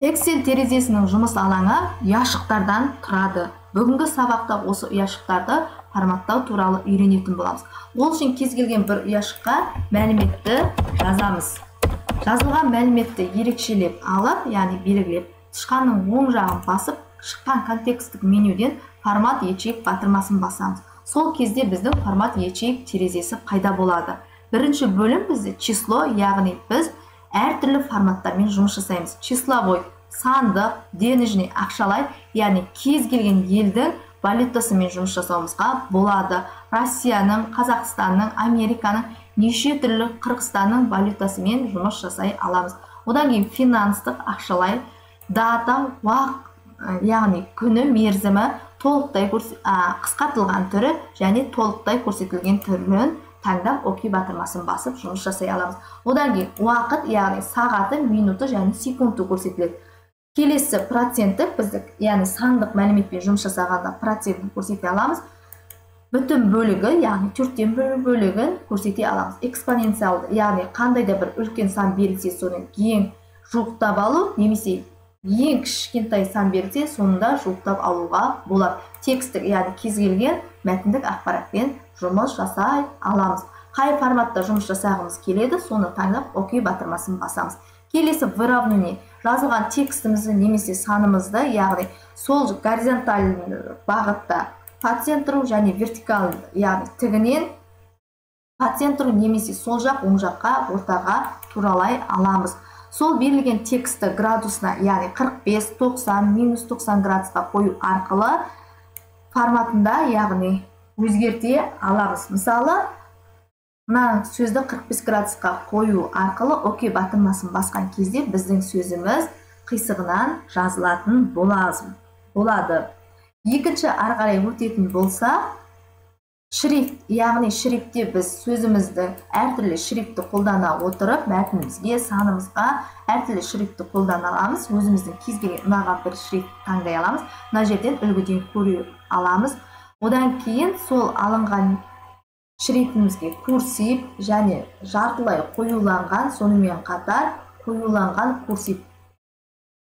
Excel терезесінің жұмыс алаңы ұяшықтардан тұрады. Бүгінгі сабақта осы ұяшықтарды форматтау туралы үйренетін боламыз. Ол үшін кез келген бір ұяшыққа мәліметті жазамыз. Жазылған мәліметті ерекшелеп алып, яғни белгілеп, тышқанның оң жағын басып, шыққан контекстік менюден формат ячейка батырмасын басамыз. Сол кезде біздің формат ячейка терезесі пайда болады. Бірінші бөлім бізде число, яғни біз әртүрлі форматтармен жұмыс жасаймыз. Числовой, сандық, денежный, ақшалай, яғни кез келген елдің валютасымен жұмыс жасауымызға болады. Россияның, Қазақстанның, Американың, неше түрлі Қырғызстанның валютасымен жұмыс жасай аламыз. Одан кейін финанстық, ақшалай, дата, уақыт, яғни күні, мерзімі, толықтай қысқартылған түрі және толықтай көрсетілген түрін таңдап окей батырмасын басып жұмыс жасай аламыз. Одан кейін уақыт, яғни сағаты, минуты және секунды көрсетіледі. Келесі проценттік біздік, яғни сандық мәліметпен жұмыс жасағанда процентін көрсете аламыз. Бүтін бөлігі, яғни төрттен бір бөлігін көрсете аламыз. Экспоненциалды, яғни қандай да бір үлкен сан берілсе, соны ең жуықтап алу, немесе ең кішкентай сан берілсе, сонында жуықтап алуға болады. Текстік, яғни кез келген мәтіндік ақпаратпен жұмыс жасай аламыз. Қай форматта жұмыс жасағымыз келеді, соны таңдап окей батырмасын басамыз. Келесі выравнение, жазылған текстімізді немесе санымызды, яғни сол горизонтальный бағытта по центру және вертикаль, яғни тігінен по центру немесе сол жақ, оң жаққа, ортаға туралай аламыз. Сол берілген тексті градусына, яғни 45, 90, -90 градусқа қою арқылы форматында, яғни өзгерте аламыз. Мысалы, мына сөзді 45 градусқа қою арқылы окей батырмасын басқан кезде біздің сөзіміз қисығынан жазылатын болады. Екінші ары қарай өтетін болса, шрифт, яғни шрифтте біз сөзімізді әртүрлі шрифтті қолдана отырып, мәтінімізге, санымызға әртүрлі шрифтті қолдана аламыз. Өзіміздің кез келген ұнаған бір шрифт таңдай аламыз. Мына жерден үлгіден көре аламыз. Одан кейін сол алынған шрифтімізге курсив және жартылай қоюланған, сонымен қатар қоюланған курсив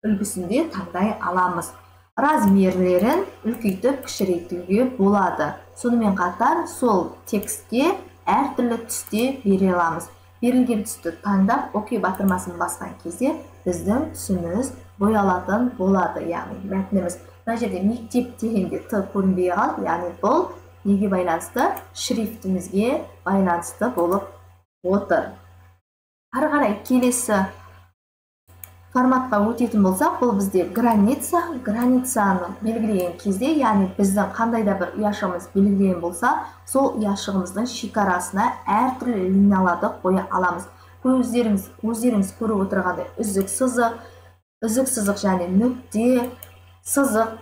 үлгісінде таңдай аламыз. Размерлерін үлкейтіп кішірейтуге болады. Сонымен қатар сол текстке әртүрлі түсте бере аламыз. Берілген түсті таңдап окей батырмасын басқан кезде біздің түсіміз боялатын болады, яғни мәтініміз. Мына жерде мектеп дегенде т көрінбей қалды, яғни бұл неге байланысты? Шрифтімізге байланысты болып отыр. Ары қарай келесі форматқа өтетін болсақ, бұл бізде граница. Границаны белгілеген кезде, яғни біздің қандай да бір ұяшығымыз белгілеген болса, сол ұяшығымыздың шекарасына әртүрлі линияларды қоя аламыз. Өздеріңіз көріп отырғандай үзік сызық және нүкте, сызық,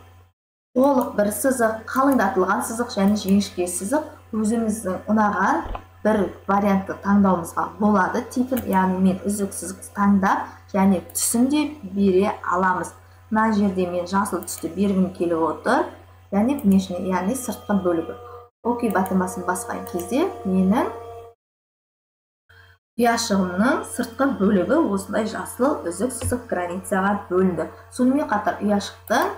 толық бір сызық, қалыңдатылған сызық және жіңішке сызық өзіміздің ұнаған бір вариантты таңдауымызға болады. Типін, яғни мен үзік сызық таңдап және түсін де бере аламыз. Мына жерде мен жасыл түсті бергім келіп отыр, және внешний, яғни сыртқы бөлігі. Окей батырмасын басқан кезде менің ұяшығымның сыртқы бөлігі осындай жасыл үзік сызық границаға бөлінді. Сонымен қатар ұяшықтың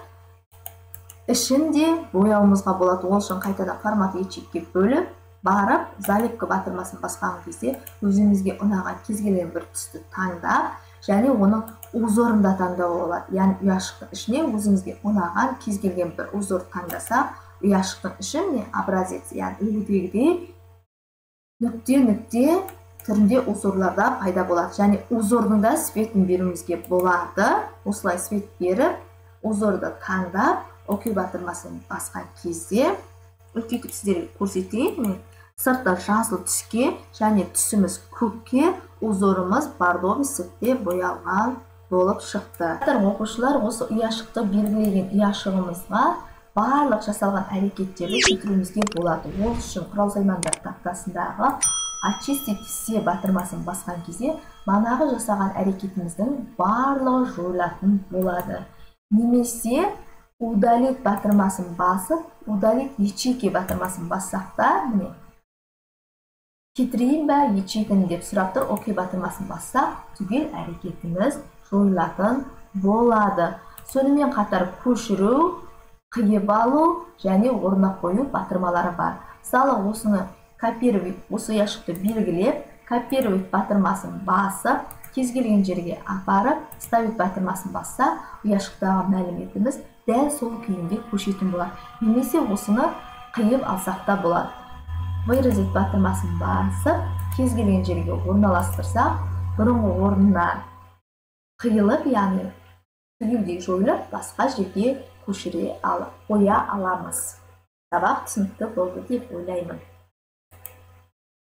ішінде бояуымызға болады. Ол үшін қайтадан формат ячейкаға бөліп барып, заливка батырмасын басқан кезде өзімізге ұнаған кез келген бір түсті таңдап, және оның узорында таңдау болады. Яғни ұяшықтың ішіне өзімізге ұнаған кез келген бір узор таңдаса, ұяшықтың ішіне образец, яғни үлгідегідей нүкте түрінде узорларда пайда болады. Және узордың да светін беруімізге болады. Осылай свет беріп, узорды таңдап, окей батырмасын басқан кезде үлкейтіп сіздерге көрсетейін. Сыртта жасыл түске және түсіміз көкке, узорымыз бордовый цветте боялған болып шықты. Оқушылар осы ұяшықты белгілеген ұяшығымызға барлық жасалған әрекеттерді кетіруімізге болады. Ол үшін құрал саймандар тақтасындағы очистить все батырмасын басқан кезде манағы жасаған әрекетіміздің барлығы жойылатын болады. Немесе удалить батырмасын басып, удалить ячейка батырмасын бассақ та, міне кетірейін бә ячейканы деп сұрап тұр, окей батырмасын бассақ, түгел әрекетіміз жойылатын болады. Сонымен қатар көшіру, қиып алу және орнына қою батырмалары бар. Мысалы, осыны копировать, осы ұяшықты белгілеп, копировать батырмасын басып, кез келген жерге апарып, ставить батырмасын басса, ұяшықтағы мәліметіміз дәл сол күйінде көшетін болады. Немесе осыны қиып алсақ та болады. Выразить батырмасын басып, кез келген жерге орналастырсақ, бұрынғы орнынан қиылып, яғни түгелдей жойылып, басқа жерге көшіре қоя аламыз. Сабақ түсінікті болды деп ойлаймын.